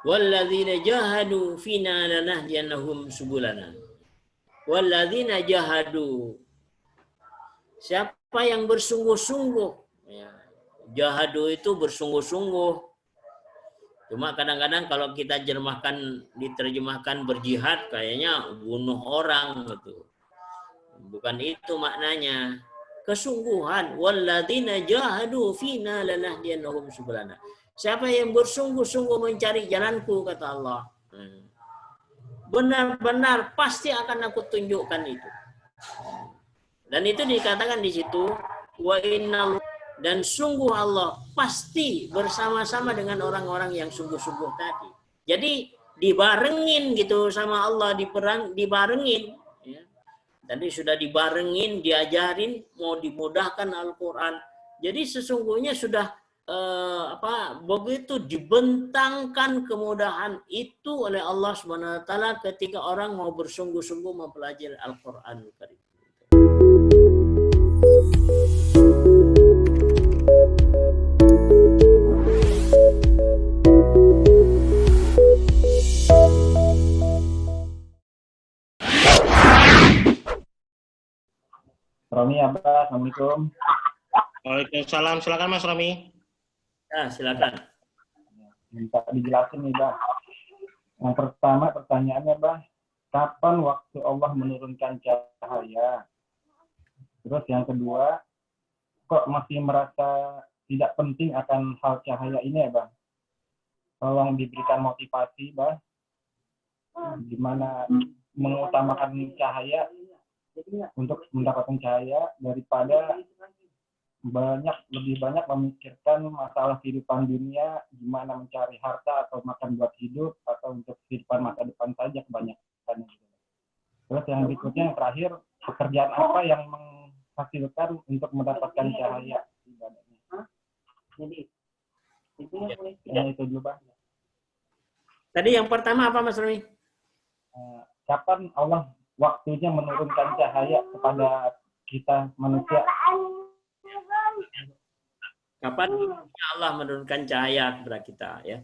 Walladzina jahadu fina lanahdiyannahum subulana. Walladzina jahadu, siapa yang bersungguh-sungguh, ya. Jahadu itu bersungguh-sungguh. Cuma kadang-kadang kalau kita diterjemahkan berjihad, kayaknya bunuh orang gitu. Bukan itu maknanya. Kesungguhan. Walladzina jahadu fina lanahdiyannahum subulana. Siapa yang bersungguh-sungguh mencari jalanku, kata Allah. Benar-benar pasti akan aku tunjukkan itu. Dan itu dikatakan di situ, wa innal, dan sungguh Allah pasti bersama-sama dengan orang-orang yang sungguh-sungguh tadi. Jadi dibarengin gitu sama Allah, dibarengin. Ya. Tadi sudah dibarengin, diajarin, mau dimudahkan Al-Quran. Jadi sesungguhnya sudah begitu dibentangkan kemudahan itu oleh Allah Subhanahu wa taala ketika orang mau bersungguh-sungguh mempelajari Al-Qur'an Karim. Romi, Abah, Assalamualaikum. Waalaikumsalam. Silakan Mas Romi. Ya, silakan. Minta dijelasin nih, Bah. Yang pertama pertanyaannya, Bah, kapan waktu Allah menurunkan cahaya? Terus yang kedua, kok masih merasa tidak penting akan hal cahaya ini ya, Bah? Tolong diberikan motivasi, Bah. Gimana mengutamakan cahaya untuk mendapatkan cahaya daripada lebih banyak memikirkan masalah kehidupan dunia, gimana mencari harta atau makan buat hidup atau untuk kehidupan masa depan saja kebanyakan. Terus yang berikutnya, yang terakhir, pekerjaan apa yang menghasilkan untuk mendapatkan cahaya ibadahnya? Jadi itu dulu, Bang. Tadi yang pertama apa, Mas Romi? Kapan Allah waktunya menurunkan cahaya kepada kita manusia? Kapan Allah menurunkan cahaya kepada kita, ya?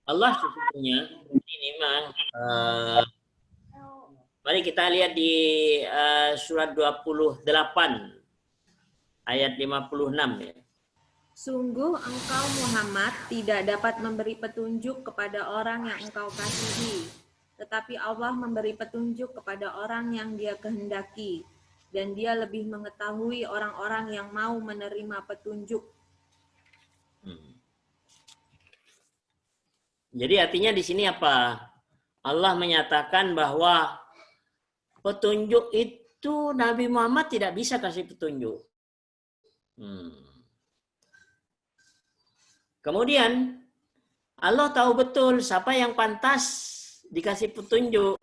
Allah sesungguhnya ini memang mari kita lihat di surat 28 ayat 56 ya. Sungguh engkau Muhammad tidak dapat memberi petunjuk kepada orang yang engkau kasihi, tetapi Allah memberi petunjuk kepada orang yang Dia kehendaki, dan Dia lebih mengetahui orang-orang yang mau menerima petunjuk. Jadi artinya di sini apa? Allah menyatakan bahwa petunjuk itu Nabi Muhammad tidak bisa kasih petunjuk. Kemudian Allah tahu betul siapa yang pantas dikasih petunjuk.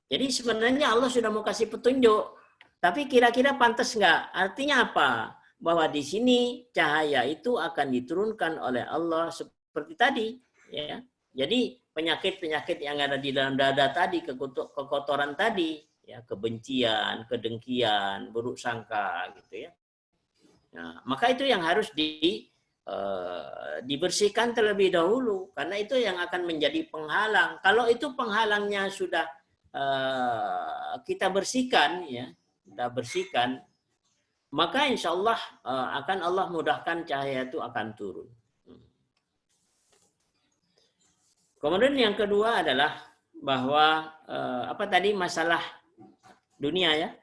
Jadi sebenarnya Allah sudah mau kasih petunjuk, tapi kira-kira pantas nggak? Artinya apa? Bahwa di sini cahaya itu akan diturunkan oleh Allah seperti tadi, ya. Jadi penyakit-penyakit yang ada di dalam dada tadi, kekotoran tadi, ya, kebencian, kedengkian, buruk sangka, gitu ya. Nah, maka itu yang harus dibersihkan terlebih dahulu, karena itu yang akan menjadi penghalang. Kalau itu penghalangnya sudah kita bersihkan, ya, maka insya Allah akan Allah mudahkan cahaya itu akan turun. Kemudian yang kedua adalah bahwa apa tadi masalah dunia, ya.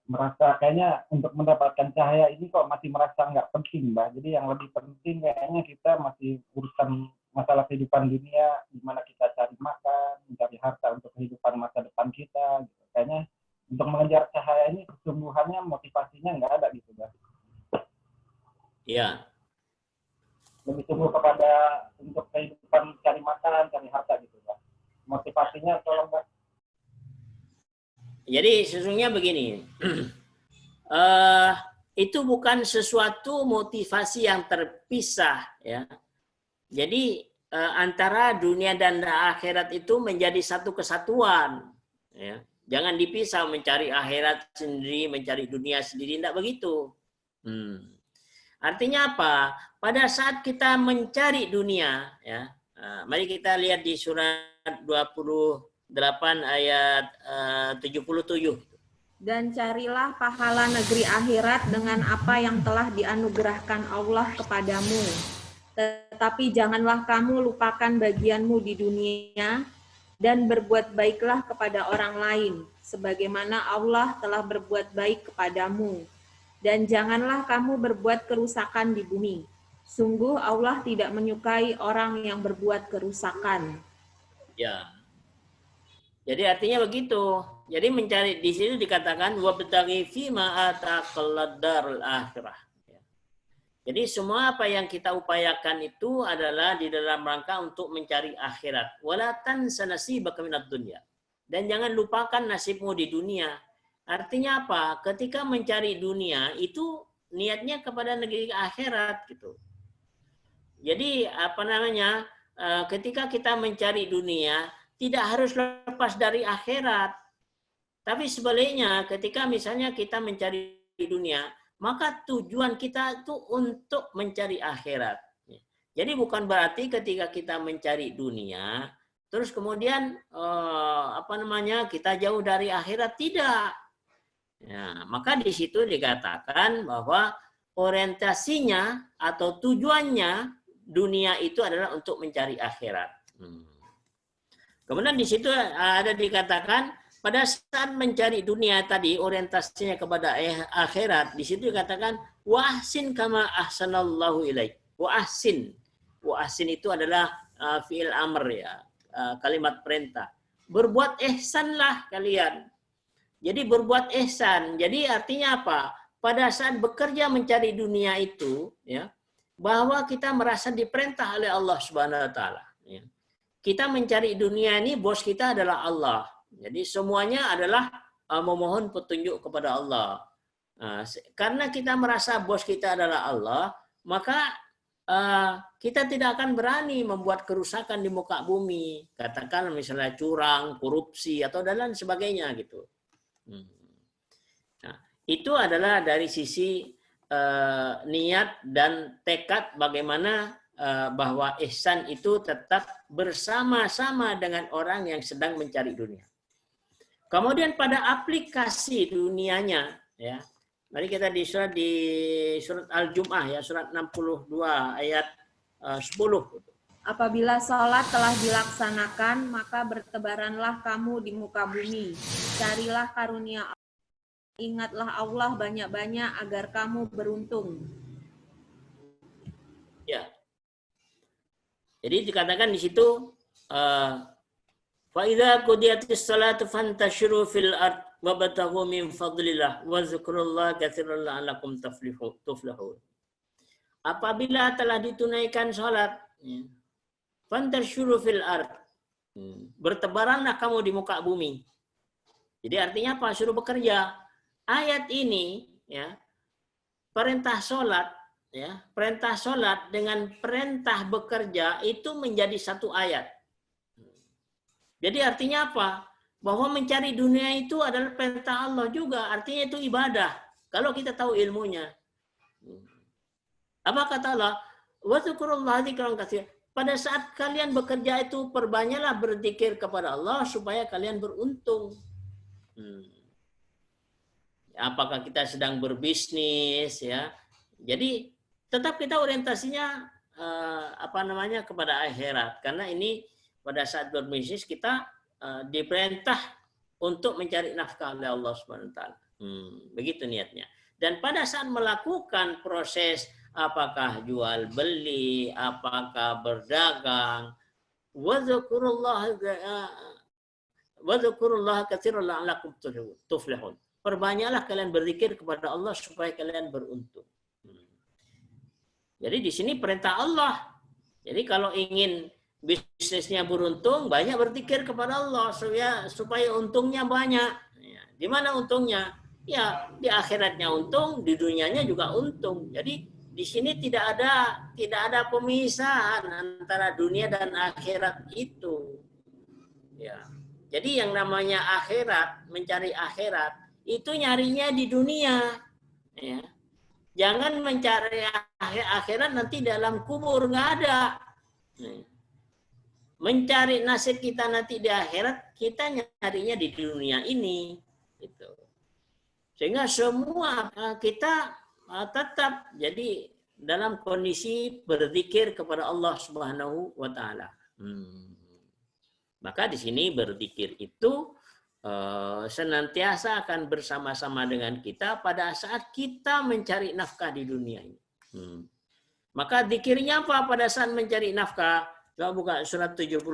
Merasa kayaknya untuk mendapatkan cahaya ini kok masih merasa nggak penting, Mbak. Jadi yang lebih penting kayaknya kita masih urusan masalah kehidupan dunia, di mana kita cari makan, mencari harta untuk kehidupan masa depan kita. Gitu. Kayaknya untuk mengejar cahaya ini kesungguhannya motivasinya nggak ada gitu, Mbak. Iya. Lebih sungguh kepada untuk kehidupan cari makan, cari harta gitu, Mbak. Motivasinya tolong, Mbak. Jadi sesungguhnya begini, itu bukan sesuatu motivasi yang terpisah, ya. Jadi antara dunia dan akhirat itu menjadi satu kesatuan, ya. Jangan dipisah, mencari akhirat sendiri, mencari dunia sendiri, tidak begitu. Artinya apa? Pada saat kita mencari dunia, ya, mari kita lihat di surat 28 ayat 77. Dan carilah pahala negeri akhirat dengan apa yang telah dianugerahkan Allah kepadamu. Tetapi janganlah kamu lupakan bagianmu di dunia dan berbuat baiklah kepada orang lain, sebagaimana Allah telah berbuat baik kepadamu. Dan janganlah kamu berbuat kerusakan di bumi. Sungguh Allah tidak menyukai orang yang berbuat kerusakan. Ya. Jadi artinya begitu. Jadi mencari di sini dikatakan wabtaghi fima ataqallad darul akhirah. Jadi semua apa yang kita upayakan itu adalah di dalam rangka untuk mencari akhirat. Wala tansa nasibaka minad dunya. Dan jangan lupakan nasibmu di dunia. Artinya apa? Ketika mencari dunia itu niatnya kepada negeri akhirat gitu. Jadi apa namanya? Ketika kita mencari dunia tidak harus lepas dari akhirat. Tapi sebaliknya ketika misalnya kita mencari dunia, maka tujuan kita itu untuk mencari akhirat. Jadi bukan berarti ketika kita mencari dunia, terus kemudian kita jauh dari akhirat, tidak. Ya, maka di situ dikatakan bahwa orientasinya atau tujuannya dunia itu adalah untuk mencari akhirat. Kemudian di situ ada dikatakan pada saat mencari dunia tadi orientasinya kepada akhirat, di situ dikatakan wa ahsin kama ahsanallahu ilaik. Wa ahsin. Wa ahsin itu adalah fi'il amr ya, kalimat perintah. Berbuat ihsanlah kalian. Jadi berbuat ihsan. Jadi artinya apa? Pada saat bekerja mencari dunia itu ya, bahwa kita merasa diperintah oleh Allah Subhanahu wa taala ya. Kita mencari dunia ini, bos kita adalah Allah. Jadi semuanya adalah memohon petunjuk kepada Allah. Karena kita merasa bos kita adalah Allah, maka kita tidak akan berani membuat kerusakan di muka bumi. Katakan misalnya curang, korupsi, atau dan lain sebagainya gitu. Nah, itu adalah dari sisi niat dan tekad bagaimana bahwa ihsan itu tetap bersama-sama dengan orang yang sedang mencari dunia. Kemudian pada aplikasi dunianya, ya, mari kita di surat Al-Jum'ah ya, surat 62 ayat 10. Apabila sholat telah dilaksanakan, maka bertebaranlah kamu di muka bumi. Carilah karunia Allah. Ingatlah Allah banyak-banyak agar kamu beruntung. Ya. Jadi dikatakan di situ fa idza qudiyatis salatu fantashiru fil ard wabtaghu min fadlillah wa dzkurullaha katsiran la'allakum tuflihun. Apabila telah ditunaikan salat, fantashiru fil ard. Bertebaranlah kamu di muka bumi. Jadi artinya apa? Suruh bekerja. Ayat ini ya, perintah salat ya, perintah sholat dengan perintah bekerja itu menjadi satu ayat. Jadi artinya apa? Bahwa mencari dunia itu adalah perintah Allah juga. Artinya itu ibadah. Kalau kita tahu ilmunya. Apa kata Allah? Wadzukurullaha dzikran katsiran. Pada saat kalian bekerja itu perbanyaklah berzikir kepada Allah supaya kalian beruntung. Apakah kita sedang berbisnis ya? Jadi tetap kita orientasinya kepada akhirat, karena ini pada saat berbisnis kita diperintah untuk mencari nafkah oleh Allah Subhanahu wa taala. Begitu niatnya. Dan pada saat melakukan proses apakah jual beli, apakah berdagang, wadzukurullaha katsiran la'allakum tuflihun. Perbanyaklah kalian berzikir kepada Allah supaya kalian beruntung. Jadi di sini perintah Allah. Jadi kalau ingin bisnisnya beruntung, banyak berzikir kepada Allah supaya untungnya banyak. Ya, di mana untungnya? Ya, di akhiratnya untung, di dunianya juga untung. Jadi di sini tidak ada pemisahan antara dunia dan akhirat itu. Ya. Jadi yang namanya akhirat, mencari akhirat, itu nyarinya di dunia. Ya. Jangan mencari akhirat nanti dalam kubur, nggak ada. Mencari nasib kita nanti di akhirat, kita nyarinya di dunia ini. Gitu. Sehingga semua kita tetap jadi dalam kondisi berzikir kepada Allah Subhanahu wa taala. Maka di sini berzikir itu senantiasa akan bersama-sama dengan kita pada saat kita mencari nafkah di dunia ini. Maka zikirnya apa pada saat mencari nafkah? Coba buka surat 71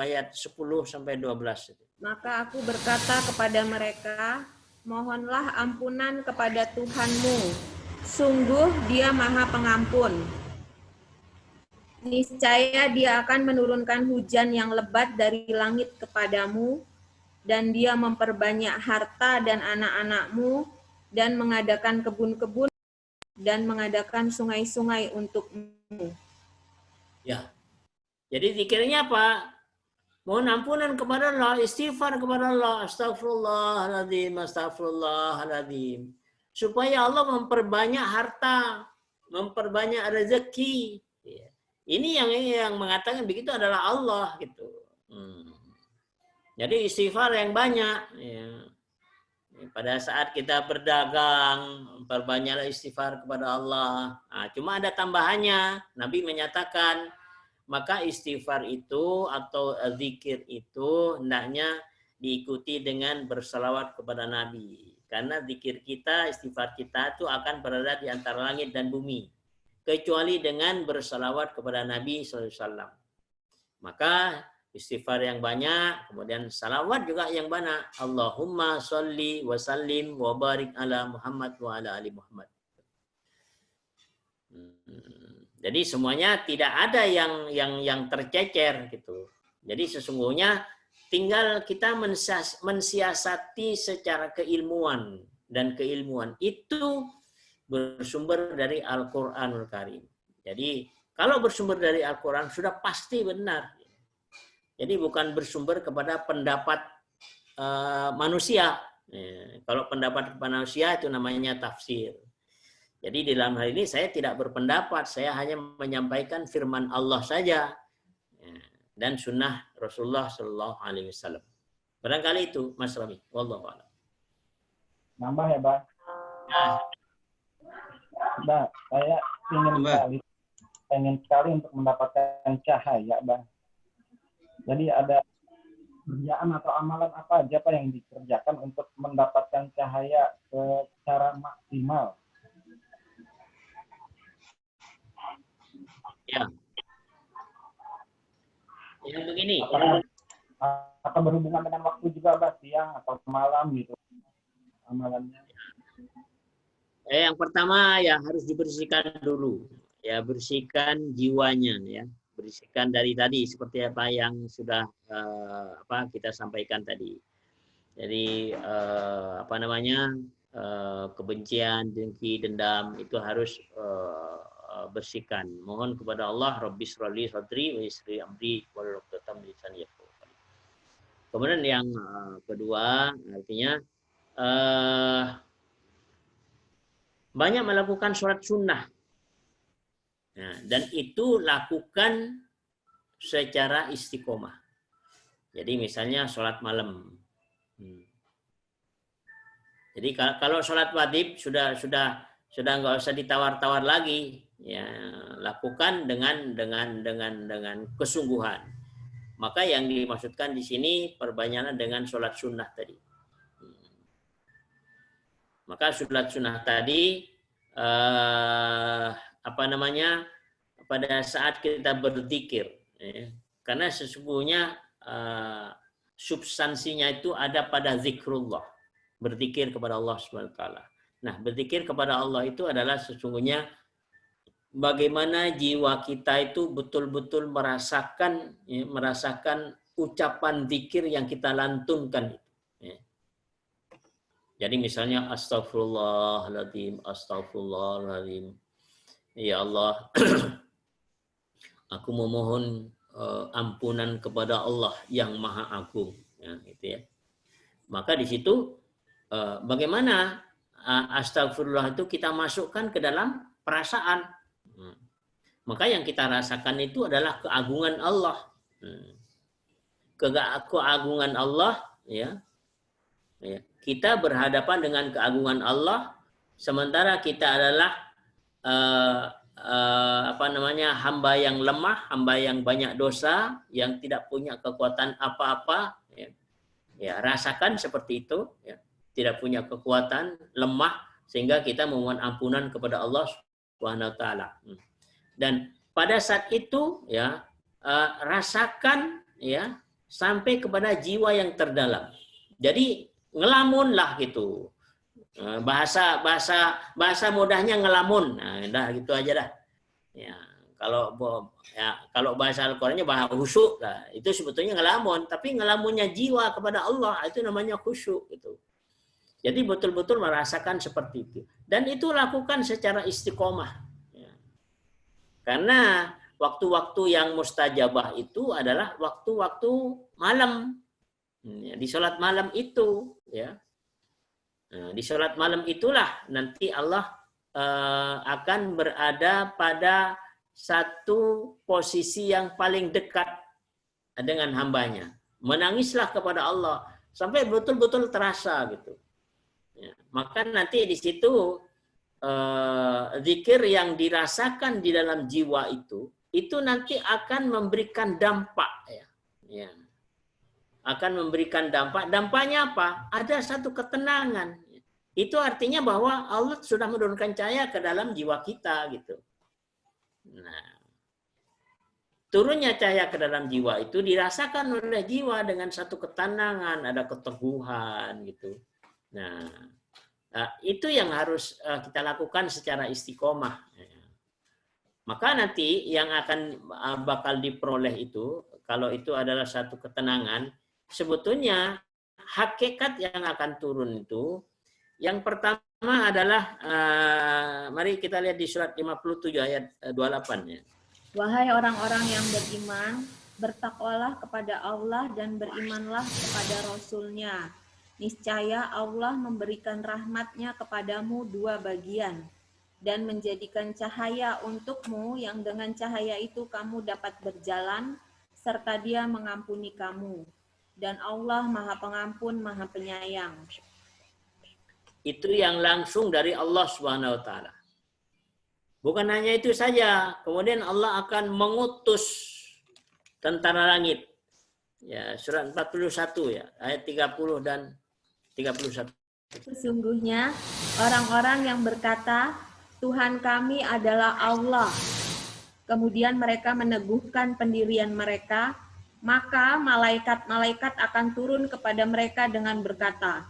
ayat 10 sampai 12. Maka aku berkata kepada mereka, mohonlah ampunan kepada Tuhanmu. Sungguh Dia Maha Pengampun. Niscaya Dia akan menurunkan hujan yang lebat dari langit kepadamu, dan Dia memperbanyak harta dan anak-anakmu, dan mengadakan kebun-kebun, dan mengadakan sungai-sungai untukmu. Ya. Jadi zikirnya apa? Mohon ampunan kepada Allah, istighfar kepada Allah, astagfirullahaladzim, astagfirullahaladzim. Supaya Allah memperbanyak harta, memperbanyak rezeki. Ini yang mengatakan begitu adalah Allah gitu. Jadi istighfar yang banyak. Ya. Pada saat kita berdagang, perbanyaklah istighfar kepada Allah. Nah, cuma ada tambahannya. Nabi menyatakan, maka istighfar itu atau zikir itu hendaknya diikuti dengan berselawat kepada Nabi. Karena zikir kita, istighfar kita itu akan berada di antara langit dan bumi. Kecuali dengan berselawat kepada Nabi SAW. Maka istighfar yang banyak, kemudian salawat juga yang banyak. Allahumma sholli wa sallim wa barik ala Muhammad wa ala ali Muhammad. Jadi semuanya tidak ada yang tercecer gitu. Jadi sesungguhnya tinggal kita mensiasati secara keilmuan, dan keilmuan itu bersumber dari Al-Qur'anul Karim. Jadi kalau bersumber dari Al-Quran sudah pasti benar. Jadi bukan bersumber kepada pendapat manusia. Kalau pendapat manusia itu namanya tafsir. Jadi dalam hal ini saya tidak berpendapat, saya hanya menyampaikan firman Allah saja dan sunnah Rasulullah Shallallahu Alaihi Wasallam. Barangkali itu, Mas Rami. Wallahu a'lam. Nambah ya, Bang. Bang, saya pengen sekali untuk mendapatkan cahaya, Bang. Jadi ada kerjaan atau amalan apa aja Pak yang dikerjakan untuk mendapatkan cahaya secara maksimal? Ya. Yang begini. Atau berhubungan dengan waktu juga, Bang, siang atau malam gitu amalannya? Yang pertama ya harus dibersihkan dulu. Ya, bersihkan jiwanya ya. Bersihkan dari tadi seperti apa yang sudah kita sampaikan tadi. Jadi kebencian, dengki, dendam itu harus bersihkan. Mohon kepada Allah, Rabbi shrali sadri wa yassir amri wahlul 'uqdatam min lisani yafqahu qawli. Kemudian yang kedua artinya banyak melakukan sholat sunnah. Nah, dan itu lakukan secara istiqomah. Jadi misalnya sholat malam. Jadi kalau sholat wajib sudah nggak usah ditawar-tawar lagi, ya lakukan dengan kesungguhan. Maka yang dimaksudkan di sini perbanyaklah dengan sholat sunnah tadi. Maka sholat sunnah tadi pada saat kita berzikir, ya. Karena sesungguhnya substansinya itu ada pada zikrullah, berzikir kepada Allah SWT. Nah, berzikir kepada Allah itu adalah sesungguhnya bagaimana jiwa kita itu betul-betul merasakan ucapan zikir yang kita lantunkan. Ya. Jadi misalnya astagfirullahaladzim, astagfirullahaladzim. Ya Allah, aku memohon ampunan kepada Allah yang Maha Agung. Ya, gitu ya. Maka di situ bagaimana astagfirullah itu kita masukkan ke dalam perasaan. Maka yang kita rasakan itu adalah keagungan Allah. Keagungan Allah, ya. Kita berhadapan dengan keagungan Allah, sementara kita adalah hamba yang lemah, hamba yang banyak dosa, yang tidak punya kekuatan apa-apa. Ya, rasakan seperti itu. Ya. Tidak punya kekuatan, lemah, sehingga kita memohon ampunan kepada Allah Subhanahu wa taala. Dan pada saat itu ya rasakan ya sampai kepada jiwa yang terdalam. Jadi ngelamunlah gitu. Bahasa mudahnya ngelamun. Nah, dah gitu aja dah. Ya, kalau bahasa Al-Qur'annya bahasa khusyuk lah. Itu sebetulnya ngelamun, tapi ngelamunnya jiwa kepada Allah itu namanya khusyuk gitu. Jadi betul-betul merasakan seperti itu. Dan itu lakukan secara istiqomah. Ya. Karena waktu-waktu yang mustajabah itu adalah waktu-waktu malam. Ya, di sholat malam itu. Ya. Nah, di sholat malam itulah nanti Allah akan berada pada satu posisi yang paling dekat dengan hambanya. Menangislah kepada Allah. Sampai betul-betul terasa gitu. Ya, maka nanti di situ zikir yang dirasakan di dalam jiwa itu nanti akan memberikan dampak ya. Ya. Akan memberikan dampak. Dampaknya apa? Ada satu ketenangan. Itu artinya bahwa Allah sudah menurunkan cahaya ke dalam jiwa kita gitu. Nah, turunnya cahaya ke dalam jiwa itu dirasakan oleh jiwa dengan satu ketenangan, ada keteguhan gitu. Nah, itu yang harus kita lakukan secara istiqomah. Maka nanti yang akan bakal diperoleh itu, kalau itu adalah satu ketenangan, sebetulnya hakikat yang akan turun itu, yang pertama adalah, mari kita lihat di surat 57 ayat 28 ya. Wahai orang-orang yang beriman, bertakwalah kepada Allah dan berimanlah kepada Rasul-Nya. Niscaya Allah memberikan rahmat-Nya kepadamu dua bagian dan menjadikan cahaya untukmu yang dengan cahaya itu kamu dapat berjalan serta Dia mengampuni kamu. Dan Allah Maha Pengampun, Maha Penyayang. Itu yang langsung dari Allah Subhanahu wa taala. Bukan hanya itu saja, kemudian Allah akan mengutus tentara langit. Ya, surat 41 ya, ayat 30 dan 31. Sesungguhnya orang-orang yang berkata, Tuhan kami adalah Allah. Kemudian mereka meneguhkan pendirian mereka, maka malaikat-malaikat akan turun kepada mereka dengan berkata,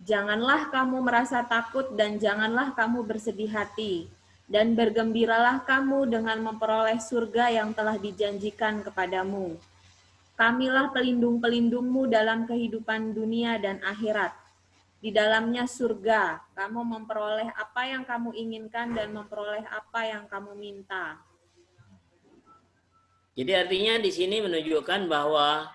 janganlah kamu merasa takut dan janganlah kamu bersedih hati, dan bergembiralah kamu dengan memperoleh surga yang telah dijanjikan kepadamu. Kamilah pelindung-pelindungmu dalam kehidupan dunia dan akhirat. Di dalamnya surga, kamu memperoleh apa yang kamu inginkan dan memperoleh apa yang kamu minta. Jadi artinya di sini menunjukkan bahwa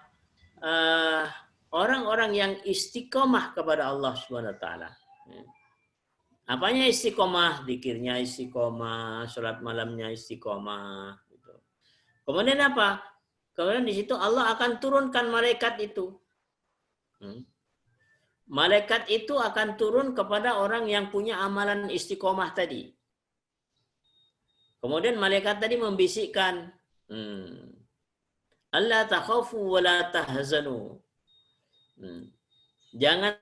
orang-orang yang istiqomah kepada Allah Subhanahu wa taala. Apanya istiqomah? Zikirnya istiqomah, salat malamnya istiqomah gitu. Kemudian apa? Kemudian di situ Allah akan turunkan malaikat itu. Malaikat itu akan turun kepada orang yang punya amalan istiqomah tadi. Kemudian malaikat tadi membisikkan, Allah takhafu wa la tahzanu. Jangan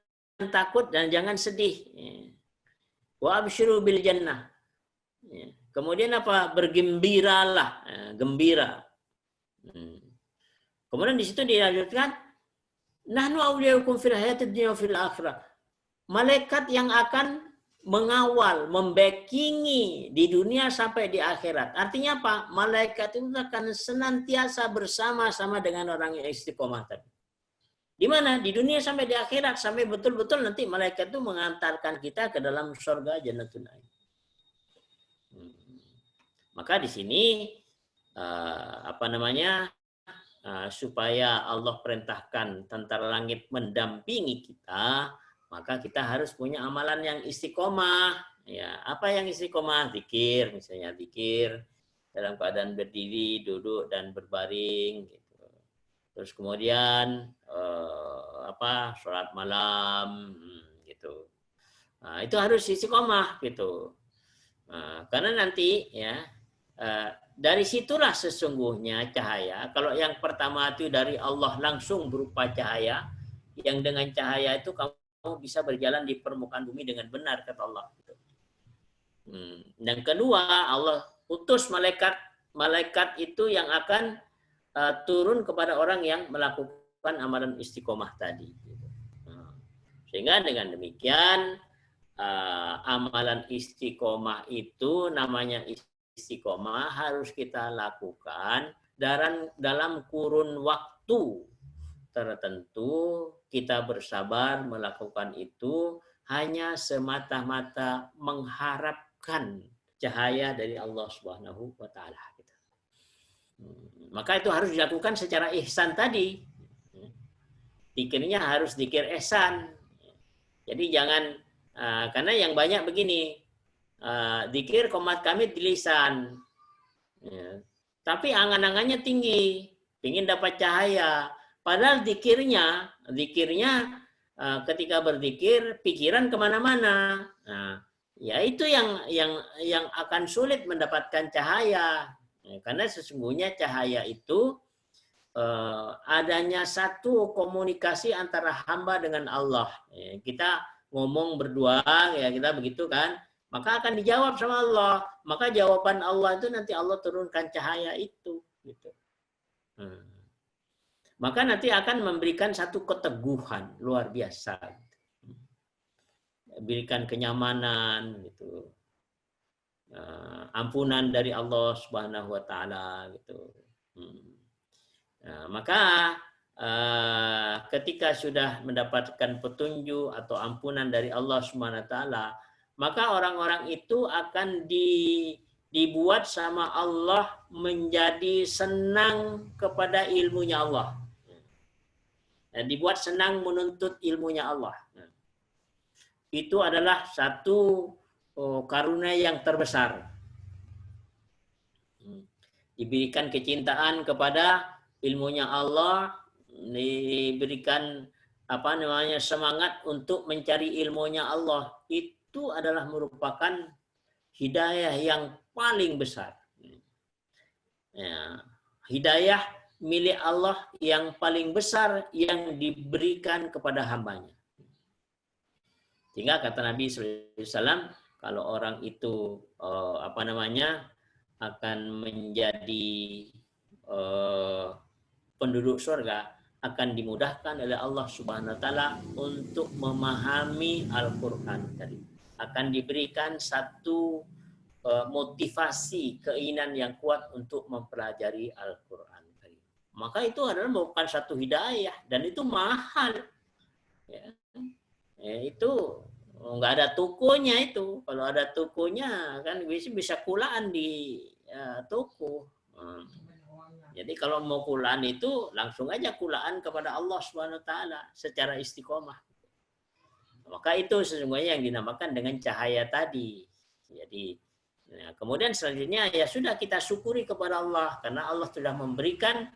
takut dan jangan sedih. Wa absyiru bil jannah. Kemudian apa? Bergembiralah, gembira. Kemudian di situ dilanjutkan, nahnu awliyaukum fil hayatid dunya wa fil akhirah. Malaikat yang akan mengawal, membackingi di dunia sampai di akhirat. Artinya apa? Malaikat itu akan senantiasa bersama-sama dengan orang yang istiqomah tadi. Di mana? Di dunia sampai di akhirat, sampai betul-betul nanti malaikat itu mengantarkan kita ke dalam surga Jannatul Na'im. Maka di sini supaya Allah perintahkan tentara langit mendampingi kita, maka kita harus punya amalan yang istiqomah. Ya, apa yang istiqomah? Zikir, misalnya zikir dalam keadaan berdiri, duduk dan berbaring. Gitu. Terus kemudian sholat malam, gitu. Nah, itu harus istiqomah, gitu. Nah, karena nanti ya dari situlah sesungguhnya cahaya. Kalau yang pertama itu dari Allah langsung berupa cahaya, yang dengan cahaya itu kamu bisa berjalan di permukaan bumi dengan benar, kata Allah. Yang kedua, Allah utus malaikat itu yang akan turun kepada orang yang melakukan amalan istiqomah tadi. Sehingga dengan demikian amalan istiqomah itu namanya istiqomah harus kita lakukan dalam kurun waktu tertentu. Kita bersabar melakukan itu hanya semata-mata mengharapkan cahaya dari Allah Subhanahu wa taala. Maka itu harus dilakukan secara ihsan tadi. Zikirnya harus zikir ihsan. Jadi jangan karena yang banyak begini, zikir qomat kamit di lisan, ya, tapi angan-angannya tinggi, ingin dapat cahaya. Padahal zikirnya ketika berzikir pikiran kemana-mana. Nah, ya itu yang akan sulit mendapatkan cahaya, ya, karena sesungguhnya cahaya itu adanya satu komunikasi antara hamba dengan Allah. Ya, kita ngomong berdua, ya kita begitu kan, maka akan dijawab sama Allah. Maka jawaban Allah itu nanti Allah turunkan cahaya itu, gitu. Maka nanti akan memberikan satu keteguhan luar biasa, berikan kenyamanan, gitu, ampunan dari Allah Subhanahu wa taala, gitu. Nah, maka ketika sudah mendapatkan petunjuk atau ampunan dari Allah Subhanahu wa taala, maka orang-orang itu akan dibuat sama Allah menjadi senang kepada ilmunya Allah. Dan dibuat senang menuntut ilmunya Allah. Itu adalah satu karunia yang terbesar. Diberikan kecintaan kepada ilmunya Allah, diberikan semangat untuk mencari ilmunya Allah. Itu adalah merupakan hidayah yang paling besar. Ya, hidayah milik Allah yang paling besar yang diberikan kepada hambanya. Sehingga kata Nabi SAW, kalau orang itu akan menjadi penduduk surga, akan dimudahkan oleh Allah Subhanahu wa taala untuk memahami Al-Qur'an tadi. Akan diberikan satu motivasi, keinginan yang kuat untuk mempelajari Al-Qur'an. Maka itu adalah merupakan satu hidayah dan itu mahal. Ya. Itu nggak ada tokonya itu. Kalau ada tokonya kan bisa kulaan di toko. Jadi kalau mau kulaan itu langsung aja kulaan kepada Allah Subhanahu wa taala secara istiqomah. Maka itu sesungguhnya yang dinamakan dengan cahaya tadi. Jadi kemudian selanjutnya ya sudah kita syukuri kepada Allah karena Allah sudah memberikan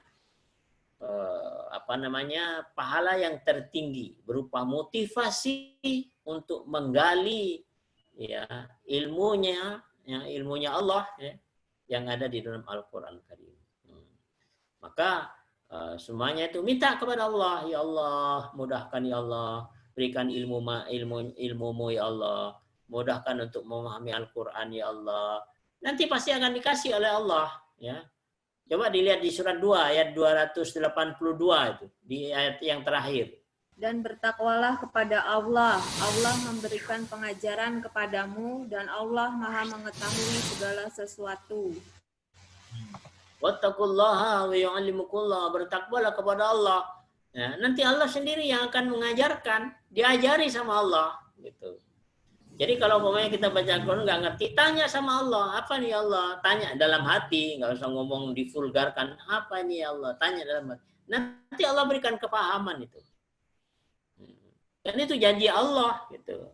pahala yang tertinggi berupa motivasi untuk menggali ya ilmunya Allah ya, yang ada di dalam Al-Qur'an Karim. Maka semuanya itu minta kepada Allah, ya Allah, mudahkan ya Allah, berikan ilmumu ya Allah, mudahkan untuk memahami Al-Qur'an ya Allah. Nanti pasti akan dikasih oleh Allah ya. Coba dilihat di surat 2 ayat 282 itu, di ayat yang terakhir. Dan bertakwalah kepada Allah. Allah memberikan pengajaran kepadamu dan Allah Maha mengetahui segala sesuatu. Wattaqullaha wa yu'allimukullah, bertakwalah kepada Allah. Ya, nanti Allah sendiri yang akan mengajarkan, diajari sama Allah gitu. Jadi kalau umpamanya kita baca Al-Quran nggak ngerti, tanya sama Allah, apa nih Allah? Tanya dalam hati, nggak usah ngomong divulgarkan, apa nih Allah? Tanya dalam hati. Nanti Allah berikan kepahaman itu. Dan itu janji Allah gitu.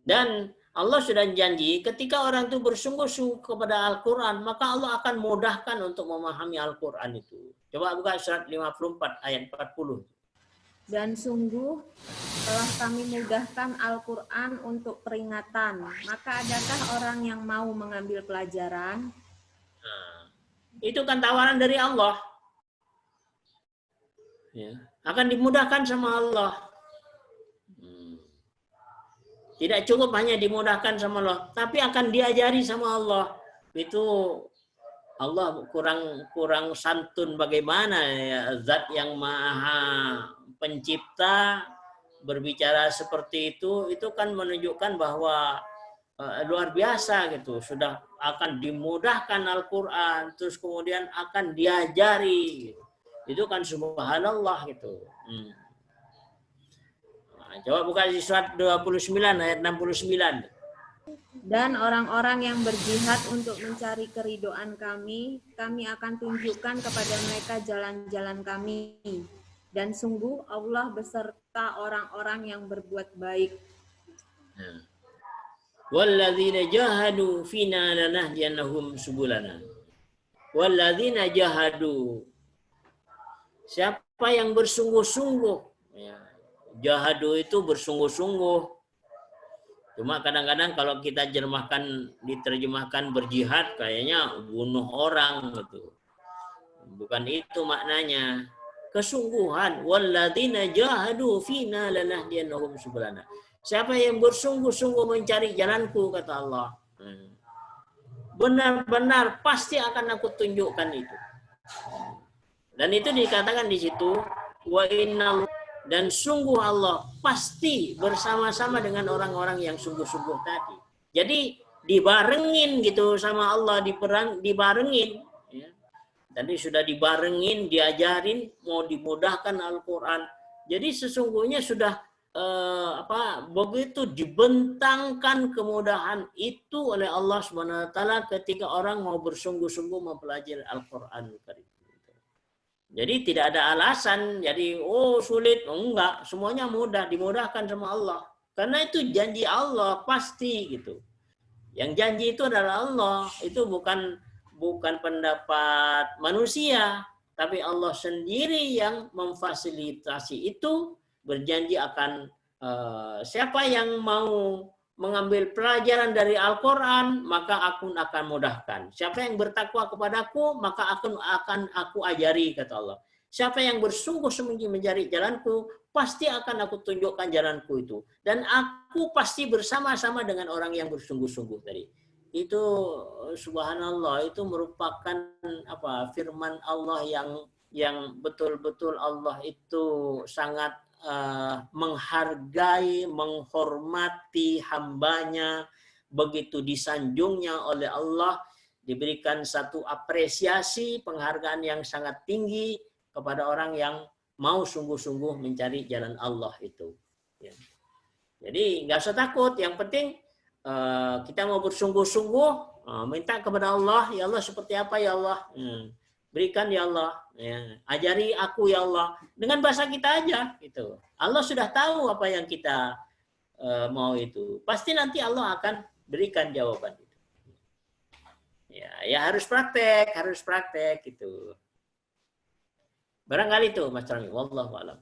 Dan Allah sudah janji ketika orang itu bersungguh-sungguh kepada Al-Quran, maka Allah akan mudahkan untuk memahami Al-Quran itu. Coba buka surat 54 ayat 40. Dan sungguh telah kami mudahkan Al-Quran untuk peringatan. Maka adakah orang yang mau mengambil pelajaran? Nah, itu kan tawaran dari Allah. Ya, akan dimudahkan sama Allah. Tidak cukup hanya dimudahkan sama Allah, tapi akan diajari sama Allah. Itu Allah kurang santun bagaimana ya, zat yang maha pencipta berbicara seperti itu kan menunjukkan bahwa luar biasa gitu. Sudah akan dimudahkan Al-Quran, terus kemudian akan diajari. Itu kan subhanallah gitu. Coba buka di surat 29 ayat 69. Dan orang-orang yang berjihad untuk mencari keridhaan kami akan tunjukkan kepada mereka jalan-jalan kami. Dan sungguh Allah beserta orang-orang yang berbuat baik. Walladzina jahadu fina lanahdiyannahum subulana. Walladzina jahadu. Siapa yang bersungguh-sungguh, ya. Jahadu itu bersungguh-sungguh. Cuma kadang-kadang kalau kita diterjemahkan berjihad, kayaknya bunuh orang gitu. Bukan itu maknanya. Kesungguhan. Walladzina jahadu fina lanahdiyannahum subulana. Siapa yang bersungguh-sungguh mencari jalanku, kata Allah. Benar-benar pasti akan aku tunjukkan itu. Dan itu dikatakan di situ, wa innal, dan sungguh Allah pasti bersama-sama dengan orang-orang yang sungguh-sungguh tadi. Jadi dibarengin gitu sama Allah, dibarengin. Ya. Tadi sudah dibarengin, diajarin, mau dimudahkan Al-Quran. Jadi sesungguhnya sudah begitu dibentangkan kemudahan itu oleh Allah Subhanahu wa taala ketika orang mau bersungguh-sungguh mempelajari Al-Qur'an Karim. Jadi tidak ada alasan, jadi sulit, enggak, semuanya mudah, dimudahkan sama Allah. Karena itu janji Allah pasti gitu. Yang janji itu adalah Allah, itu bukan pendapat manusia, tapi Allah sendiri yang memfasilitasi itu, berjanji akan siapa yang mau mengambil pelajaran dari Al-Quran, maka aku akan mudahkan. Siapa yang bertakwa kepadaku, maka akan aku ajari, kata Allah. Siapa yang bersungguh-sungguh mencari jalanku, pasti akan aku tunjukkan jalanku itu. Dan aku pasti bersama-sama dengan orang yang bersungguh-sungguh tadi. Itu subhanallah, itu merupakan firman Allah yang betul-betul Allah itu sangat menghargai, menghormati hambanya, begitu disanjungnya oleh Allah, diberikan satu apresiasi, penghargaan yang sangat tinggi kepada orang yang mau sungguh-sungguh mencari jalan Allah itu. Ya. Jadi nggak usah takut, yang penting kita mau bersungguh-sungguh, minta kepada Allah, ya Allah seperti apa ya Allah, berikan ya Allah, ya. Ajari aku ya Allah, dengan bahasa kita aja gitu. Allah sudah tahu apa yang kita mau itu. Pasti nanti Allah akan berikan jawaban itu. Ya harus praktek gitu. Barangkali itu Mas Rami, wallahu a'lam.